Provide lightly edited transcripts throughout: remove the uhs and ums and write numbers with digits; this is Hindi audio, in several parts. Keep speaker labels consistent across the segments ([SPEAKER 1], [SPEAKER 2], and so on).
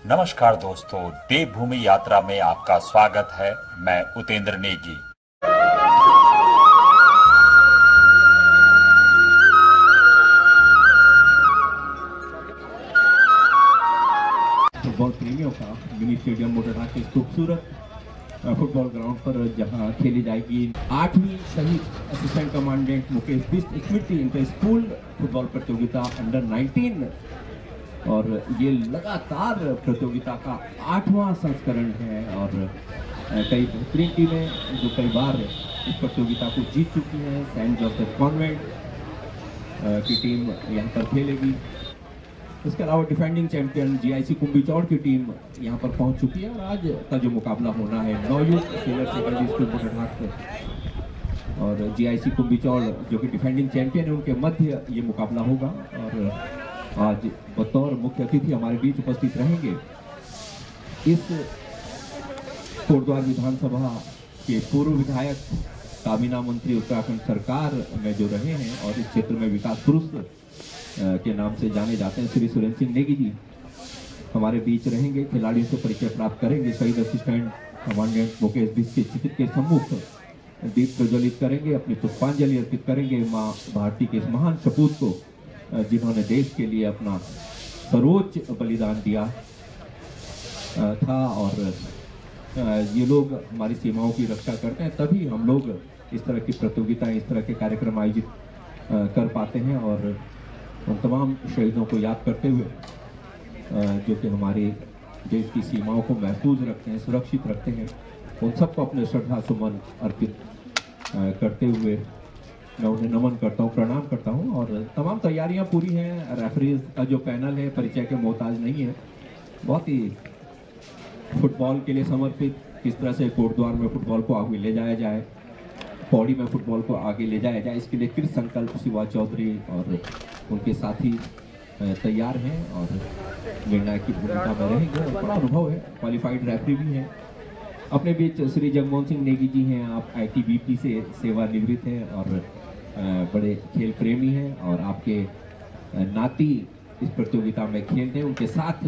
[SPEAKER 1] नमस्कार दोस्तों, देवभूमि यात्रा में आपका स्वागत है। मैं उतेंद्र नेगी।
[SPEAKER 2] फुटबॉल प्रेमियों का मिनी स्टेडियम मोटेरा के खूबसूरत फुटबॉल ग्राउंड पर जहां खेली जाएगी 8वीं शहीद असिस्टेंट कमांडेंट मुकेश बिष्ट स्मृति इंटर स्कूल फुटबॉल प्रतियोगिता अंडर 19 और ये लगातार प्रतियोगिता का 8वां संस्करण है और कई बेहतरीन टीमें जो कई बार इस प्रतियोगिता को जीत चुकी हैं। सेंट जोसेफ कॉन्वेंट की टीम यहाँ पर खेलेगी। इसके अलावा डिफेंडिंग चैंपियन जीआईसी कुंभीचौड़ की टीम यहाँ पर पहुँच चुकी है और आज का जो मुकाबला होना है नौयुक्त सीनियर सेकेंडरी स्कूल मोटेरहाट और जीआईसी कुंभीचौड़ जो कि डिफेंडिंग चैंपियन है उनके मध्य ये मुकाबला होगा। और आज बतौर मुख्य अतिथि हमारे बीच उपस्थित रहेंगे इस कोटद्वार विधानसभा के पूर्व विधायक, काबीना मंत्री उत्तराखंड सरकार में जो रहे हैं और इस क्षेत्र में विकास पुरुष के नाम से जाने जाते हैं श्री सुरेंद्र सिंह नेगी जी हमारे बीच रहेंगे। खिलाड़ियों से परिचय प्राप्त करेंगे। शहीद असिस्टेंट कमांडेंट मुकेश बिष्ट के चित्र के सम्मुख दीप प्रज्वलित करेंगे, अपनी पुष्पांजलि अर्पित करेंगे माँ भारती के इस महान सपूत को जिन्होंने देश के लिए अपना सर्वोच्च बलिदान दिया था। और ये लोग हमारी सीमाओं की रक्षा करते हैं, तभी हम लोग इस तरह की प्रतियोगिताएं, इस तरह के कार्यक्रम आयोजित कर पाते हैं। और उन तमाम शहीदों को याद करते हुए जो कि हमारे देश की सीमाओं को महफूज रखते हैं, सुरक्षित रखते हैं, उन सबको अपने श्रद्धा सुमन अर्पित करते हुए मैं उन्हें नमन करता हूँ, प्रणाम करता हूँ। और तमाम तैयारियाँ पूरी हैं। रेफरीज का जो पैनल है परिचय के मोहताज नहीं है, बहुत ही फुटबॉल के लिए समर्पित। किस तरह से कोटद्वार में फुटबॉल को आगे ले जाया जाए, पौड़ी में फुटबॉल को आगे ले जाया जाए, इसके लिए कृत संकल्प शिवा चौधरी और उनके साथी तैयार हैं और निर्णायक की भूमिका में रहेंगे। और बड़ा अनुभव है, क्वालिफाइड रेफरी भी हैं। अपने बीच श्री जगमोहन सिंह नेगी जी हैं, आप ITBP से सेवानिवृत्त हैं और बड़े खेल प्रेमी हैं और आपके नाती इस प्रतियोगिता में खेलते हैं, उनके साथ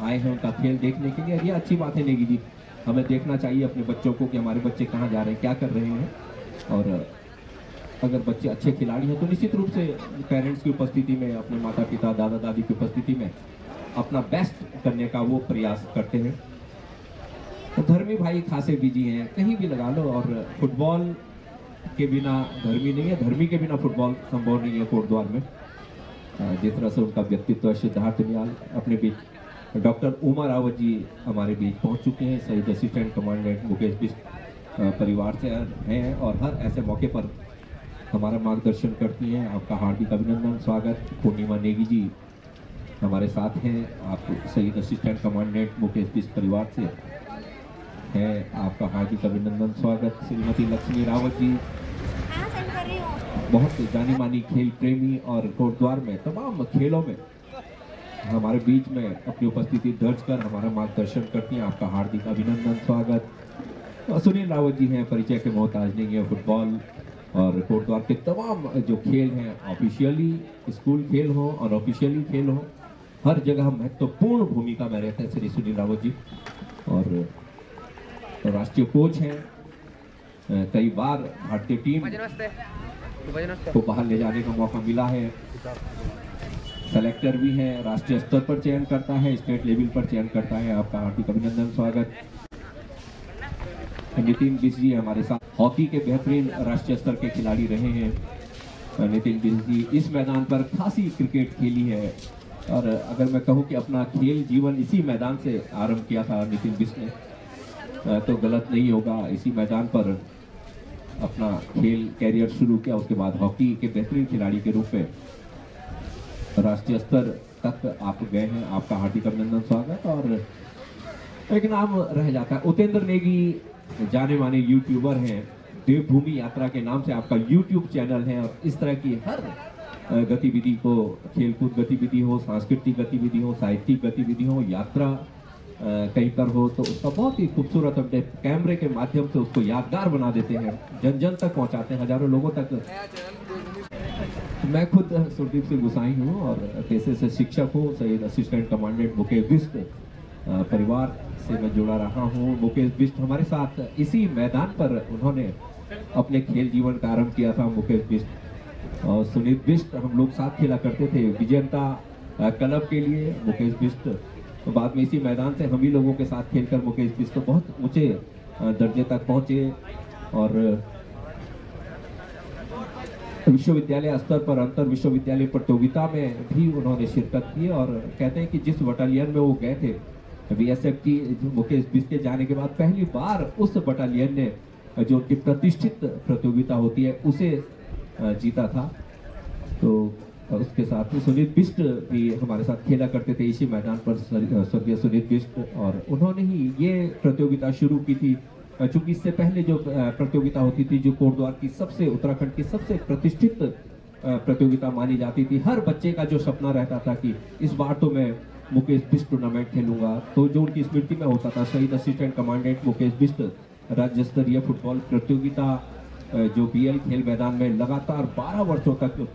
[SPEAKER 2] आए हैं उनका खेल देखने के लिए। ये अच्छी बात है नेगी जी, हमें देखना चाहिए अपने बच्चों को कि हमारे बच्चे कहाँ जा रहे हैं, क्या कर रहे हैं। और अगर बच्चे अच्छे खिलाड़ी हैं तो निश्चित रूप से पेरेंट्स की उपस्थिति में, अपने माता पिता दादा दादी की उपस्थिति में अपना बेस्ट करने का वो प्रयास करते हैं। तो धर्मी भाई खासे बिजी हैं, कहीं भी लगा लो। और फुटबॉल के बिना धर्मी नहीं है, धर्मी के बिना फुटबॉल संभव नहीं है कोटद्वार में। जिस तरह से उनका व्यक्तित्व, सिद्धार्थ नियाल अपने बीच, डॉक्टर उमा रावत जी हमारे बीच पहुंच चुके हैं, शहीद असिस्टेंट कमांडेंट मुकेश बिष्ट परिवार से हैं और हर ऐसे मौके पर हमारा मार्गदर्शन करती हैं। आपका हार्दिक अभिनंदन, स्वागत। पूर्णिमा नेगी जी हमारे साथ हैं, आप शहीद असिस्टेंट कमांडेंट मुकेश बिष्ट परिवार से है, आपका हार्दिक अभिनंदन, स्वागत। श्रीमती लक्ष्मी रावत जी बहुत जानी मानी खेल प्रेमी और कोटद्वार में तमाम खेलों में हमारे बीच में अपनी उपस्थिति दर्ज कर हमारा मार्गदर्शन करती हैं, आपका हार्दिक अभिनंदन, स्वागत। और सुनील रावत जी हैं, परिचय के मोहताज नहीं है। फुटबॉल और कोटद्वार के तमाम जो खेल हैं, ऑफिशियली स्कूल खेल हो और ऑफिशियली खेल हो, हर जगह महत्वपूर्ण भूमिका में रहते हैं श्री सुनील रावत जी। और राष्ट्रीय कोच हैं, कई बार भारतीय टीम को बाहर ले जाने का मौका मिला है। सेलेक्टर भी हैं, राष्ट्रीय स्तर पर चयन करता है, स्टेट लेवल पर चयन करता है, आपका हार्दिक अभिनंदन, स्वागत। नितिन बिष्ट जी हमारे साथ, हॉकी के बेहतरीन राष्ट्रीय स्तर के खिलाड़ी रहे हैं। नितिन बिष्ट जी इस मैदान पर खासी क्रिकेट खेली है और अगर मैं कहूँ कि अपना खेल जीवन इसी मैदान से आरंभ किया था नितिन बिष्ट ने तो गलत नहीं होगा। इसी मैदान पर अपना खेल कैरियर शुरू किया, उसके बाद हॉकी के बेहतरीन खिलाड़ी के रूप में राष्ट्रीय स्तर तक आप गए हैं, आपका हार्दिक अभिनंदन, स्वागत। और एक नाम रह जाता है, उतेंद्र नेगी जाने माने यूट्यूबर हैं, देवभूमि यात्रा के नाम से आपका यूट्यूब चैनल है और इस तरह की हर गतिविधि को, खेलकूद गतिविधि हो, सांस्कृतिक गतिविधि हो, साहित्यिक गतिविधि हो, यात्रा कहीं पर हो तो उसका बहुत ही खूबसूरत अपने कैमरे के माध्यम से उसको यादगार बना देते हैं, जन जन तक पहुंचाते हैं, हजारों लोगों तक। मैं खुद सुरदीप सिंह गुसाई हूँ और पेशे से शिक्षक हूँ, शहीद असिस्टेंट कमांडेंट मुकेश बिष्ट परिवार से मैं जुड़ा रहा हूँ। मुकेश बिष्ट हमारे साथ इसी मैदान पर उन्होंने अपने खेल जीवन का आरंभ किया था। मुकेश बिष्ट और सुनील बिष्ट हम लोग साथ खेला करते थे विजेंता क्लब के लिए। मुकेश बिष्ट तो बाद में इसी मैदान से हम ही लोगों के साथ खेलकर मुकेश बिष्ट तो बहुत ऊंचे दर्जे तक पहुंचे और विश्वविद्यालय स्तर पर अंतर विश्वविद्यालय प्रतियोगिता में भी उन्होंने शिरकत की। और कहते हैं कि जिस बटालियन में वो गए थे बीएसएफ की, मुकेश बिष्ट के जाने के बाद पहली बार उस बटालियन ने जो उनकी प्रतिष्ठित प्रतियोगिता होती है उसे जीता था। तो उसके साथ ही सुनील बिष्ट भी हमारे साथ खेला करते थे इसी मैदान पर, स्वर्गीय सुनील बिष्ट, और उन्होंने ही ये प्रतियोगिता शुरू की थी। चूंकि इससे पहले जो प्रतियोगिता होती थी जो कोटद्वार की सबसे, उत्तराखंड की सबसे प्रतिष्ठित प्रतियोगिता मानी जाती थी, हर बच्चे का जो सपना रहता था कि इस बार तो मैं मुकेश बिष्ट टूर्नामेंट खेलूंगा, तो जो उनकी स्मृति में होता था शहीद असिस्टेंट कमांडेंट मुकेश बिष्ट राज्य स्तरीय फुटबॉल प्रतियोगिता जो बीएल खेल मैदान में लगातार 12 वर्षों तक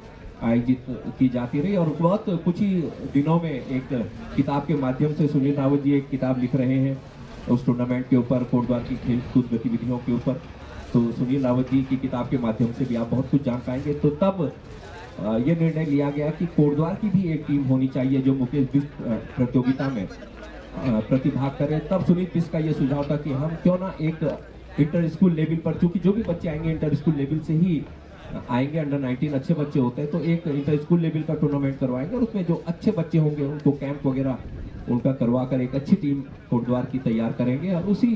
[SPEAKER 2] आयोजित की जाती रही। और बहुत कुछ ही दिनों में एक किताब के माध्यम से सुनील रावत जी एक किताब लिख रहे हैं उस टूर्नामेंट के ऊपर, कोटद्वार की खेल कूद गतिविधियों के ऊपर। तो सुनील रावत जी की किताब के माध्यम से भी आप बहुत कुछ जान पाएंगे। तो तब ये निर्णय लिया गया कि कोटद्वार की भी एक टीम होनी चाहिए जो मुकेश बिष्ट प्रतियोगिता में प्रतिभाग करे। तब सुनील बिष्ट का ये सुझाव था कि हम क्यों ना एक इंटर स्कूल लेवल पर, चूंकि जो भी बच्चे आएंगे इंटर स्कूल लेवल से ही आएंगे, अंडर 19 अच्छे बच्चे होते हैं, तो एक इंटर स्कूल लेवल का टूर्नामेंट करवाएंगे और उसमें जो अच्छे बच्चे होंगे उनको कैंप वगैरह उनका करवा कर एक अच्छी टीम कोटद्वार की तैयार करेंगे। और उसी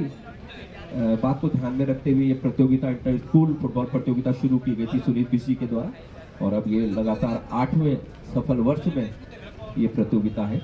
[SPEAKER 2] बात को ध्यान में रखते हुए ये प्रतियोगिता, इंटर स्कूल फुटबॉल प्रतियोगिता शुरू की गई थी सुनील बिष्ट जी के द्वारा। और अब ये लगातार 8वें सफल वर्ष में ये प्रतियोगिता है।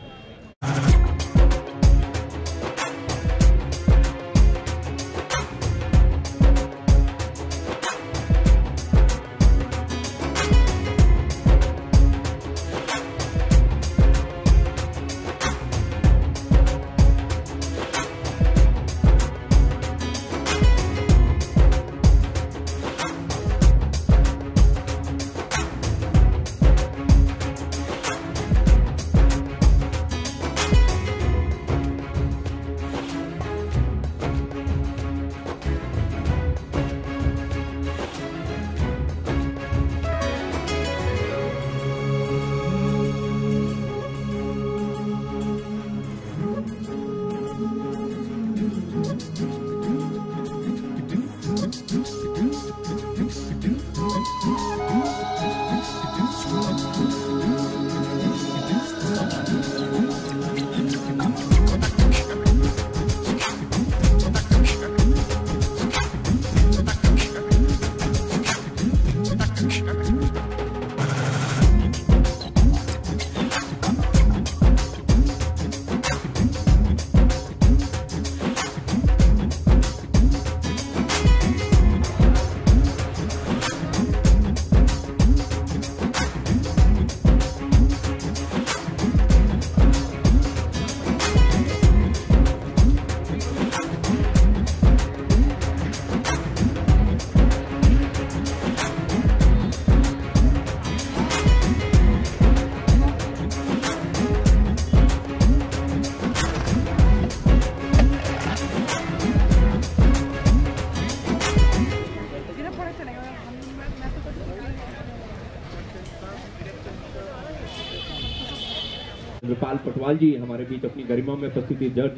[SPEAKER 2] विपाल पटवाल जी हमारे बीच अपनी गरिमा में उपस्थिति दर्ज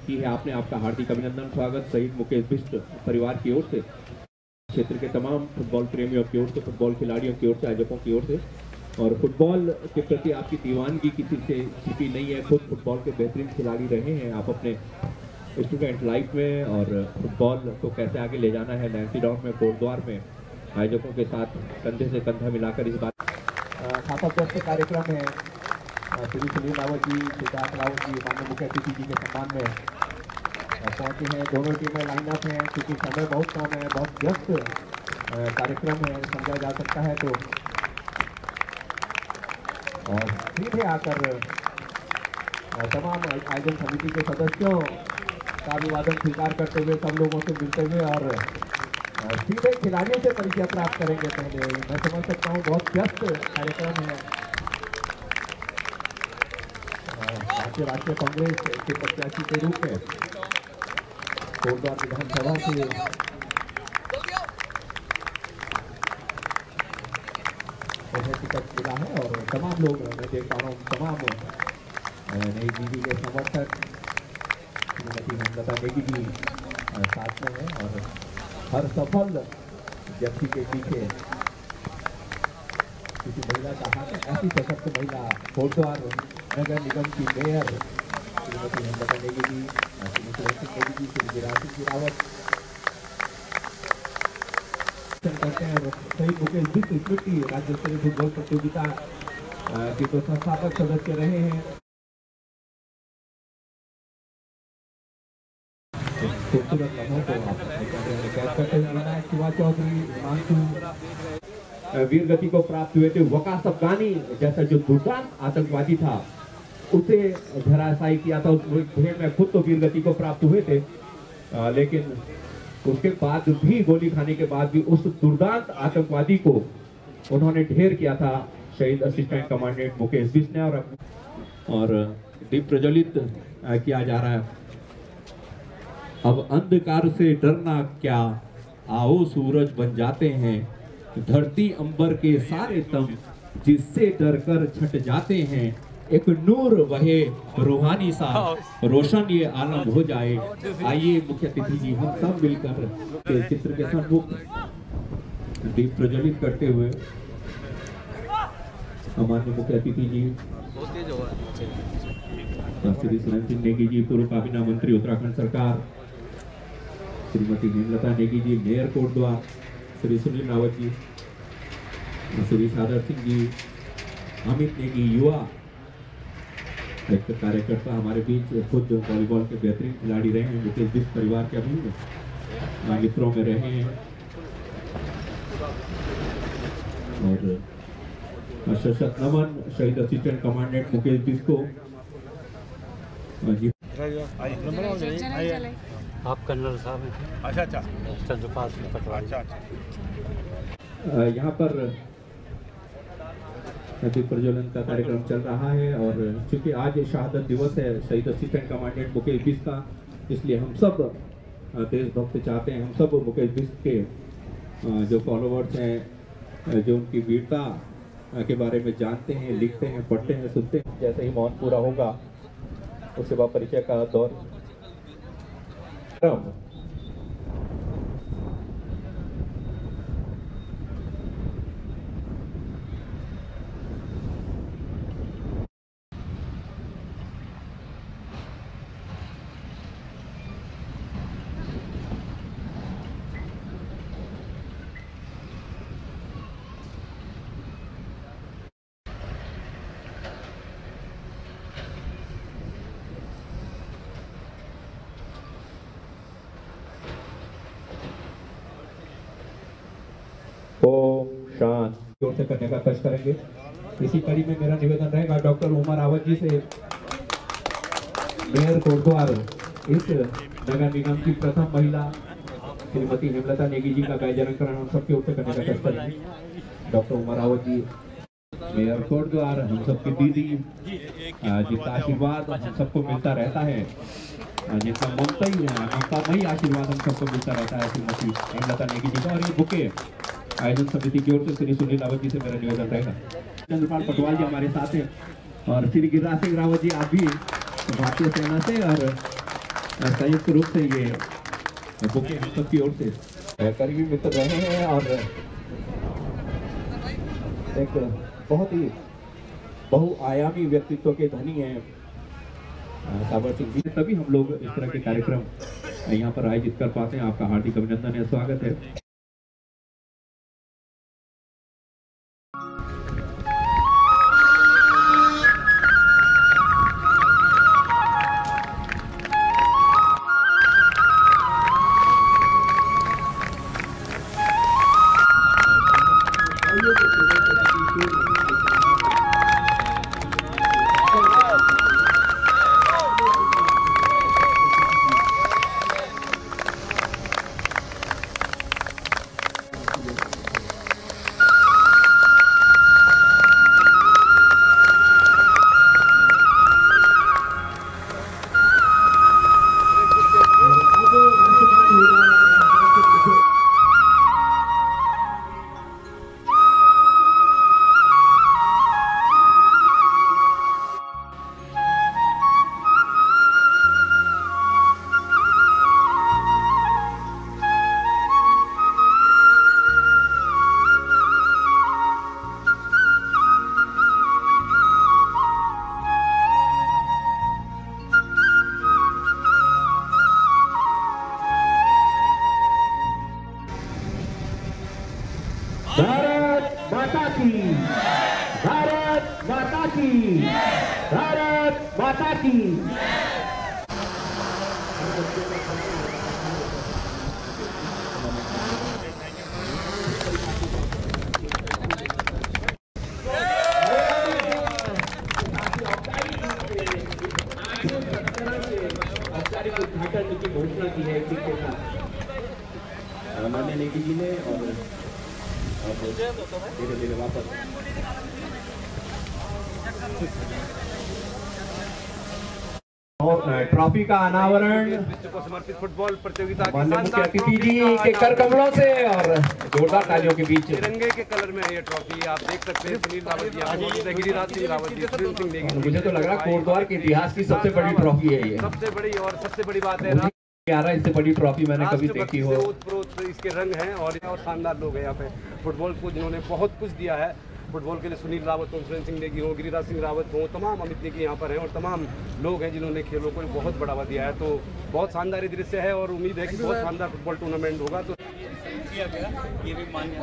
[SPEAKER 2] की है। आपने आपका हार्दिक अभिनंदन, स्वागत शहीद मुकेश बिष्ट परिवार की ओर से, क्षेत्र के तमाम फुटबॉल प्रेमियों की ओर से, फुटबॉल खिलाड़ियों की ओर से, आयोजकों की ओर से। और फुटबॉल के प्रति आपकी दीवानगी किसी से छिपी नहीं है, खुद फुटबॉल के बेहतरीन खिलाड़ी रहे हैं आप अपने स्टूडेंट लाइफ में। और फुटबॉल को कैसे आगे ले जाना है नैन्सी डाउन में, कोटद्वार में आयोजकों के साथ कंधे से कंधा मिलाकर इस बात खाता कार्यक्रम है। श्री सुनील रावत जी, सिद्धार्थ रावत जी माननीय मुख्य अतिथि जी के सम्मान में पहुंचे हैं। दोनों टीमें लाइनअप हैं, क्योंकि समय बहुत कम है, बहुत व्यस्त कार्यक्रम है समझा जा सकता है। तो और सीधे आकर तमाम आयोजन समिति के सदस्यों का अभिवादन स्वीकार करते हुए, सब लोगों से मिलते हुए और सीधे खिलाड़ियों से परिचय प्राप्त करेंगे। पहले मैं समझ सकता हूँ बहुत व्यस्त कार्यक्रम है, भारतीय राष्ट्रीय कांग्रेस के प्रत्याशी के रूप में कोटद्वार विधानसभा से टिकट मिला है। और तमाम लोग मैं देख पा रहा हूँ, तमाम नई दीदी के समर्थक श्रीमती हेमलता नेगी जी साथ में है। और हर सफल व्यक्ति के पीछे किसी महिला का हाथ है। ऐसी सशक्त महिला कोटद्वार नगर निगम की मेयर श्रीमती हेमलता नेगी जी, श्रीमती रंजित नेगी जी, श्री गिरिराज सिंह जी रावत करते हैं। शहीद मुकेश बिष्ट स्मृति राज्य स्तरीय फुटबॉल प्रतियोगिता के तो संस्थापक सदस्य रहे हैं। खूबसूरत लम्हों को आप कैद करते हुए विनायक शिवा चौधरी, हिमांशु वीर गति को प्राप्त हुए थे। वकास अफगानी जैसा जो दुर्दांत आतंकवादी था उसे धराशायी किया था। उस भेड़ में खुद तो वीर गति को प्राप्त हुए थे, लेकिन उसके बाद भी गोली खाने के बाद भी उस दुर्दांत आतंकवादी को उन्होंने ढेर किया था शहीद असिस्टेंट कमांडेंट मुकेश बिष्ट ने। और दीप प्रज्वलित किया जा रहा है। अब अंधकार से डरना क्या, आओ सूरज बन जाते हैं, धरती अंबर के सारे तम जिससे डरकर छट जाते हैं, एक नूर वहे रूहानी सा रोशन ये आलम हो जाए। आइए मुख्य अतिथि जी हम सब मिलकर के चित्र के सम्मुख दीप प्रज्वलित करते हुए हमारे मुख्य अतिथि जी श्री रंजित नेगी जी, पूर्व काबीना मंत्री उत्तराखंड सरकार, श्रीमती हेमलता नेगी जी मेयर कोटद्वार, श्री सुनील रावत जी, श्री सादर सिंह जी, अमित नेगी युवा एक कार्यकर्ता हमारे बीच, खुद वॉलीबॉल के बेहतरीन खिलाड़ी रहे हैं, मुकेश बिष्ट परिवार के अभी मित्रों में रहे हैं। और सशक्त नमन शहीद असिस्टेंट कमांडेंट मुकेश बिष्ट को।
[SPEAKER 3] आप कर्नल साहब हैं? अच्छा चंद्रपाल सिंह पटवारी।
[SPEAKER 2] यहाँ पर दीप प्रज्वलन का कार्यक्रम चल रहा है। और चूंकि आज शहादत दिवस है शहीद असिस्टेंट कमांडेंट मुकेश बिष्ट का, इसलिए हम सब देशभक्त चाहते हैं, हम सब मुकेश बिष्ट के जो फॉलोवर्स हैं, जो उनकी वीरता के बारे में जानते हैं, लिखते हैं, पढ़ते हैं, सुनते हैं। जैसे ही मौन पूरा होगा उसके बाद परिचय का दौर। ओम शांति जोर से करने का कष्ट करेंगे। इसी कड़ी में मेरा निवेदन रहेगा डॉक्टर उमर रावत जी से, मेयर कोटद्वार इस नगर निगम की प्रथम महिला श्रीमती हेमलता नेगी जी का गायजनकरण हम सबके ओर से करने का कष्ट करेंगे। डॉक्टर उमर रावत जी मेयर कोटद्वार, हम सबकी दीदी, जिसका आशीर्वाद हम सबको मिलता रहता है, जिसका ममता आशीर्वाद हम सबको मिलता रहता है श्रीमती हेमलता नेगी जी का। और ये बुके आयोजन समिति की ओर से श्री सुनील रावत जी से मेरा निवेदन रहेगा। चंद्रपाल पटवाल जी हमारे साथ हैं और श्री गिरिराज सिंह रावत जी आप भी भारतीय सेना से और संयुक्त रूप से ये बुके हम सब की ओर से करीबी मित्र रहे हैं। और एक बहुत ही बहुआयामी व्यक्तित्व के धनी हैं साबर सिंह जी। तभी हम लोग इस तरह के कार्यक्रम यहाँ पर आयोजित कर पाते हैं। आपका हार्दिक अभिनंदन है, स्वागत है। औपचारिक उद्घाटन की घोषणा की है माननीय नेगी जी ने और धीरे धीरे वापस ट्रॉफी का अनावरण
[SPEAKER 4] को समर्पित फुटबॉल प्रतियोगिता
[SPEAKER 2] माननीय मुख्य अतिथि जी के कर कमलों से और जोरदार तालियों के बीच
[SPEAKER 4] तिरंगे के कलर में है ये ट्रॉफी। आप देख सकते हैं सुनील रावत जी, गिरिराज सिंह रावत जी, सुनील सिंह नेगी।
[SPEAKER 2] मुझे तो लग रहा है कोटद्वार के इतिहास की सबसे बड़ी ट्रॉफी है ये,
[SPEAKER 4] सबसे बड़ी और सबसे बड़ी बात है
[SPEAKER 2] 11 इससे बड़ी ट्रॉफी मैंने कभी देखी हो।
[SPEAKER 4] ओतप्रोत इसके रंग हैं और शानदार लोग हैं यहाँ पे फुटबॉल को जिन्होंने बहुत कुछ दिया है फुटबॉल के लिए। सुनील रावत हो, सुरेंद्र सिंह नेगी हो, गिरिराज सिंह रावत हो, तमाम अमित नेगी यहाँ पर हैं और तमाम लोग हैं जिन्होंने खेलों को बहुत बढ़ावा दिया है। तो बहुत शानदार दृश्य है और उम्मीद है कि बहुत शानदार फुटबॉल टूर्नामेंट होगा। तो ये भी मान्य